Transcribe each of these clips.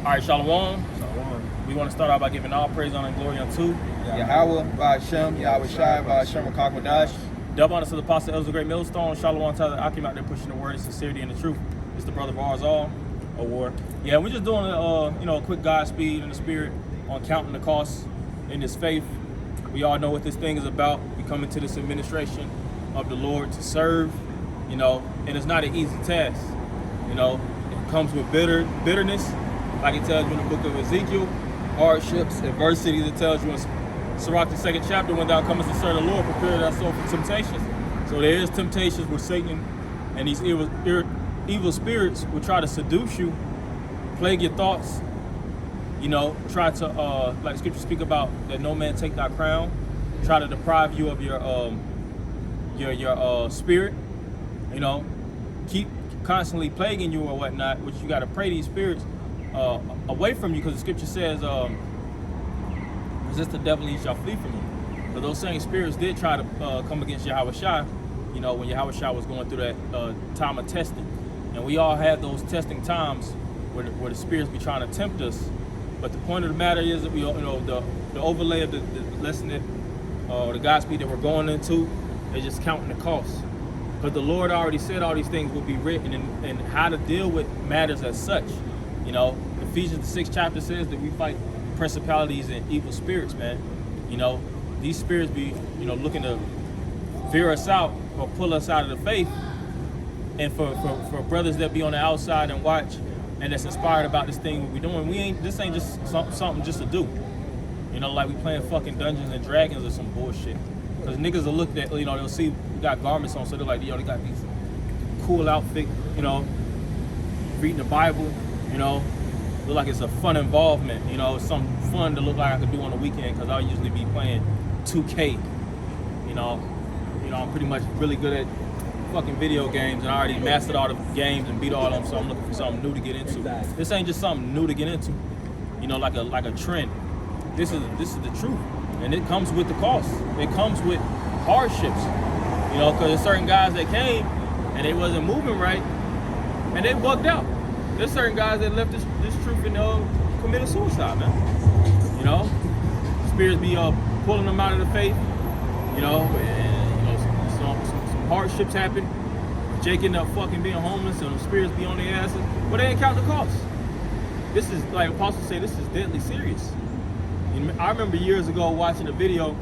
All right, Shalom. Shalom. We want to start out by giving all praise, honor, and glory unto Yahweh, Ba'Shem, Yahweh Shai, Ba'Shem, Makakwadash. double honor to the apostle, Elder Great Millstone. Shalom to the Akim out there pushing the word of sincerity and the truth. It's the brother of ours all. Award. Yeah, we're just doing a quick Godspeed in the spirit on counting the costs in this faith. We all know what this thing is about. We come into this administration of the Lord to serve, and it's not an easy task. It comes with bitterness, like it tells you in the book of Ezekiel, hardships, adversity that tells you in Sirach, the 2nd chapter, when thou comest to serve the Lord, prepare thy soul for temptations. So there is temptations where Satan and these evil spirits will try to seduce you, plague your thoughts, try to, like scripture speak about, that no man take thy crown, try to deprive you of your spirit, keep constantly plaguing you or whatnot, which you got to pray these spirits away from you, because the scripture says, resist the devil and he shall flee from you. So those same spirits did try to come against Yahweh Shai, when Yahweh Shai was going through that time of testing. And we all have those testing times where the spirits be trying to tempt us. But the point of the matter is that we, the overlay of the lesson that, the Godspeed that we're going into, is just counting the costs. But the Lord already said all these things will be written and how to deal with matters as such. Ephesians the 6th chapter says that we fight principalities and evil spirits, man. These spirits be, looking to veer us out or pull us out of the faith. And for brothers that be on the outside and watch and that's inspired about this thing we're doing, this ain't just something just to do. Like we playing fucking Dungeons and Dragons or some bullshit. Because niggas will look at, they'll see we got garments on, so they're like, they got these cool outfit, reading the Bible, look like it's a fun involvement, it's something fun to look like I could do on the weekend, because I'll usually be playing 2K, I'm pretty much really good at fucking video games, and I already mastered all the games and beat all of them, so I'm looking for something new to get into. This ain't just something new to get into, like a trend. This is the truth. And it comes with the cost. It comes with hardships, because there's certain guys that came and they wasn't moving right, and they bugged out. There's certain guys that left this truth and committed suicide, man. Spirits be pulling them out of the faith, and, some hardships happen. Jake ended up fucking being homeless, and the spirits be on their asses, but they ain't count the cost. This is, like apostles say, this is deadly serious. I remember years ago watching a video,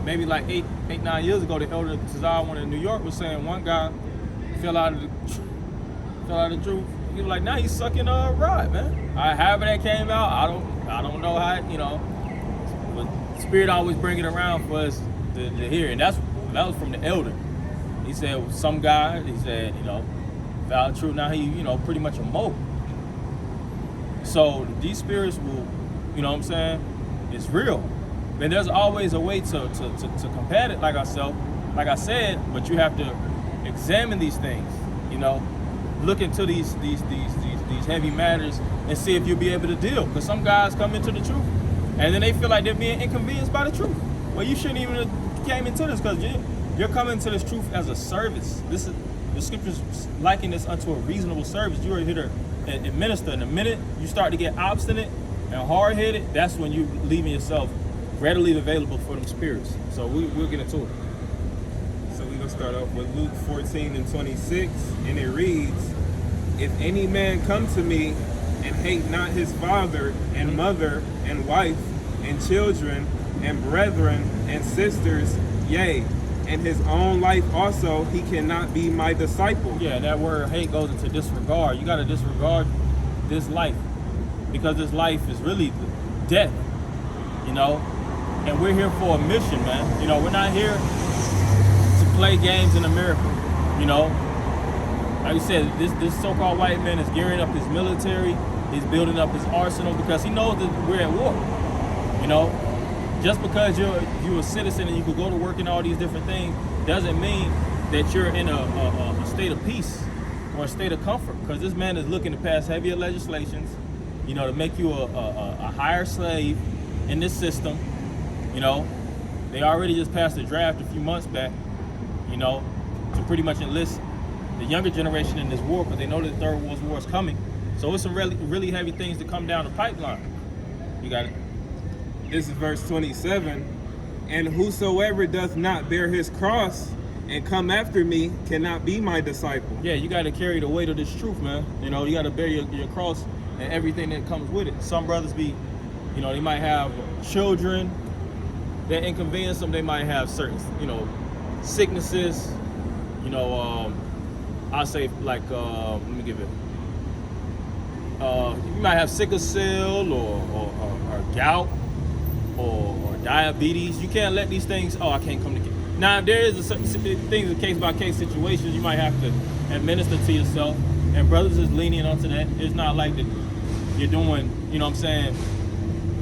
maybe like 9 years ago, the elder Tazar one in New York was saying one guy fell out of the truth. He was like, now he's sucking a rod, man. However that came out, I don't know how, but Spirit always bring it around for us to hear, and that was from the elder. He said some guy, he said, fell out of the truth. Now he, pretty much a mope. So these spirits will, what I'm saying? It's real. And there's always a way to combat it, like I said, but you have to examine these things, look into these heavy matters and see if you'll be able to deal. Because some guys come into the truth and then they feel like they're being inconvenienced by the truth. Well, you shouldn't even have came into this, because you're coming to this truth as a service. This is the scriptures liken this unto a reasonable service. You are here to administer. In the minute you start to get obstinate and hard-headed, that's when you leaving yourself readily available for them spirits. So we'll get into it. So we're going to start off with Luke 14:26, and it reads, if any man come to me and hate not his father and mother and wife and children and brethren and sisters, yea, and his own life also, he cannot be my disciple. Yeah, that word hate goes into disregard. You got to disregard this life, because this life is really death, and we're here for a mission, man. We're not here to play games in America, Like you said, this so-called white man is gearing up his military, he's building up his arsenal, because he knows that we're at war, Just because you're a citizen and you could go to work and all these different things doesn't mean that you're in a state of peace or a state of comfort, because this man is looking to pass heavier legislations, to make you a higher slave in this system. They already just passed a draft a few months back, to pretty much enlist the younger generation in this war, because they know that the Third World War is coming. So it's some really heavy things that come down the pipeline. You got it. This is verse 27. And whosoever doth not bear his cross and come after me cannot be my disciple. Yeah, you got to carry the weight of this truth, man. You know, you got to bear your cross and everything that comes with it. Some brothers be, you know, they might have children that inconvenience them. They might have certain, you know, sicknesses. You know, I'll say like, let me give it. You might have sickle cell or gout or diabetes. You can't let these things. Oh, I can't come to. Now, there is a certain things, a case by case situations. You might have to administer to yourself, and brothers is lenient onto that. It's not like that you're doing, you know what I'm saying,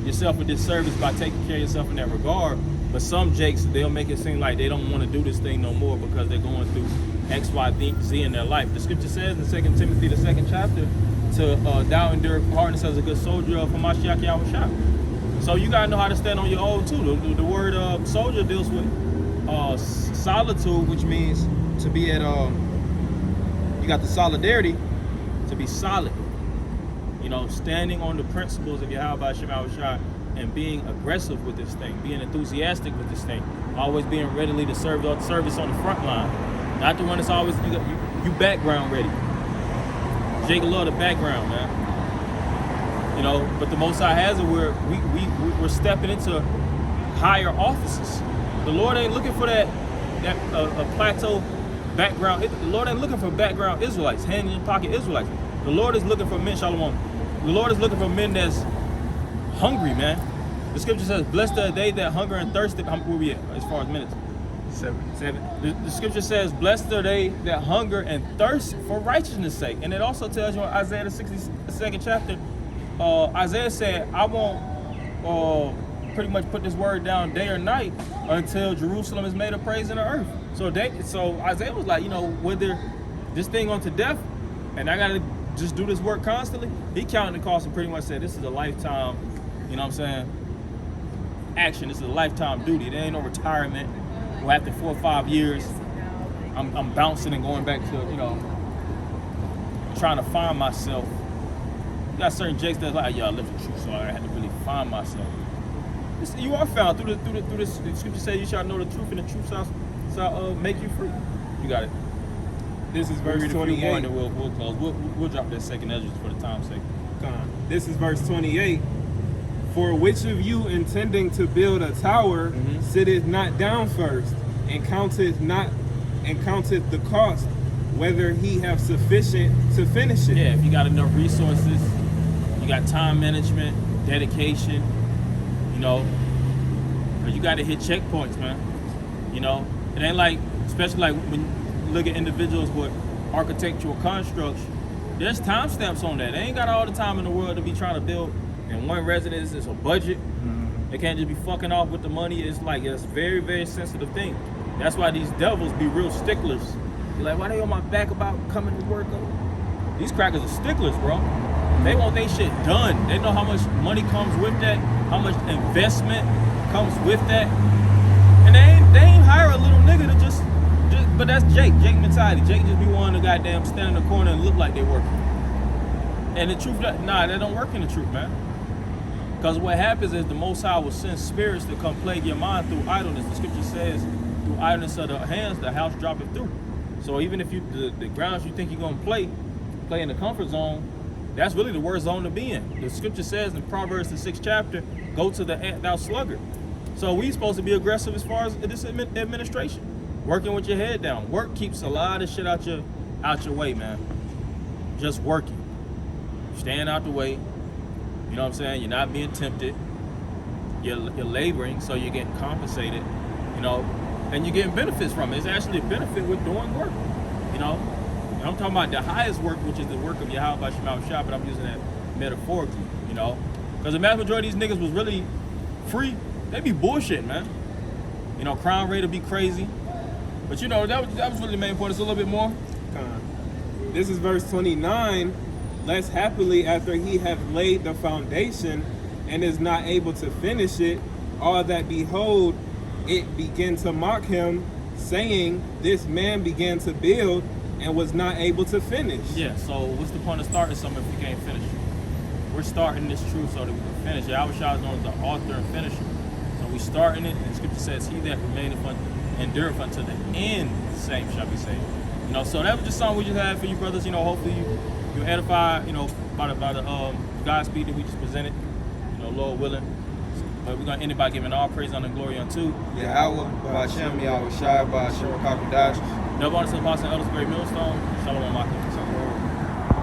yourself a disservice by taking care of yourself in that regard. But some jakes, they'll make it seem like they don't want to do this thing no more because they're going through X, Y, Z in their life. The scripture says in 2 Timothy, the 2nd chapter, to thou endure hardness as a good soldier of Hamashiach Yahushua. So you gotta know how to stand on your own too. The word soldier deals with solitude, which means to be at you got the solidarity, to be solid. You know, standing on the principles of Yahweh Shai and being aggressive with this thing, being enthusiastic with this thing, always being readily to serve service on the front line. Not the one that's always you background ready. Jake love the background, man. You know, but the Most High has it where we're stepping into higher offices. The Lord ain't looking for that plateau background. The Lord ain't looking for background Israelites, hand in pocket Israelites. The Lord is looking for men, Shalom. The Lord is looking for men that's hungry, man. The scripture says, blessed are they that hunger and thirst. Where we at as far as minutes? 7. The scripture says, blessed are they that hunger and thirst for righteousness' sake. And it also tells you in Isaiah the 62nd chapter, Isaiah said, I won't pretty much put this word down day or night until Jerusalem is made a praise in the earth. So Isaiah was like, you know, whether this thing unto death, and I gotta just do this work constantly. He counted the cost and pretty much said, this is a lifetime, you know what I'm saying, action. This is a lifetime duty. There ain't no retirement. Well, after 4 or 5 years, I'm bouncing and going back to, you know, trying to find myself. You got certain jakes that's like, yeah, I live the truth, so I had to really find myself. You are found through this. The scripture says you shall know the truth, and the truth shall make you free. You got it. This is verse 28. And we'll close. We'll drop that second edges for the time's sake. This is verse 28. For which of you intending to build a tower sitteth not down first and counteth the cost, whether he have sufficient to finish it? Yeah, if you got enough resources, you got time management, dedication, you know, you got to hit checkpoints, man. You know, it ain't like, especially like when you look at individuals with architectural constructs, there's timestamps on that. They ain't got all the time in the world to be trying to build in one residence. It's a budget. They can't just be fucking off with the money. It's like, it's a very, very sensitive thing. That's why these devils be real sticklers. You're like, why they on my back about coming to work? These crackers are sticklers, bro. They want their shit done. They know how much money comes with that, how much investment comes with that. And they ain't hire a little nigga to just but that's Jake mentality. Jake just be wanting to goddamn stand in the corner and look like they working. And the truth, that don't work in the truth, man. Because what happens is the Most High will send spirits to come plague your mind through idleness. The scripture says, through idleness of the hands, the house droppeth through. So even if the grounds you think you're gonna play in the comfort zone, that's really the worst zone to be in. The scripture says in Proverbs the 6th chapter, go to the ant, thou sluggard. So we supposed to be aggressive as far as this administration. Working with your head down. Work keeps a lot of shit out your way, man. Just working. Staying out the way. You know what I'm saying? You're not being tempted. You're laboring, so you're getting compensated, you know, and you're getting benefits from it. It's actually a benefit with doing work, you know. And I'm talking about the highest work, which is the work of Yahweh Shema Shah, but I'm using that metaphorically, you know. Because the vast majority of these niggas was really free. They be bullshit, man. You know, crime rate would be crazy. But you know, that was really the main point. It's a little bit more. This is verse 29. Lest happily after he hath laid the foundation and is not able to finish it, all that behold it begin to mock him, saying, this man began to build and was not able to finish. Yeah, so what's the point of starting something if we can't finish it? We're starting this truth so that we can finish. Yahushua is known as the author and finisher. So we starting it, and the scripture says, he that remaineth endureth unto the end, the same shall be saved. You know, so that was just something we just had for you brothers. You know, hopefully you're edified, you know, by the Godspeed that we just presented, you know, Lord willing. But we're going to end it by giving all praise, honor, and glory unto Yahweh, Ba'ashem, Yahweh Shai, Ba'ashem, Rakakadash. Double honor to the Apostle and Elders, Great Millstone. Shalom, Akim.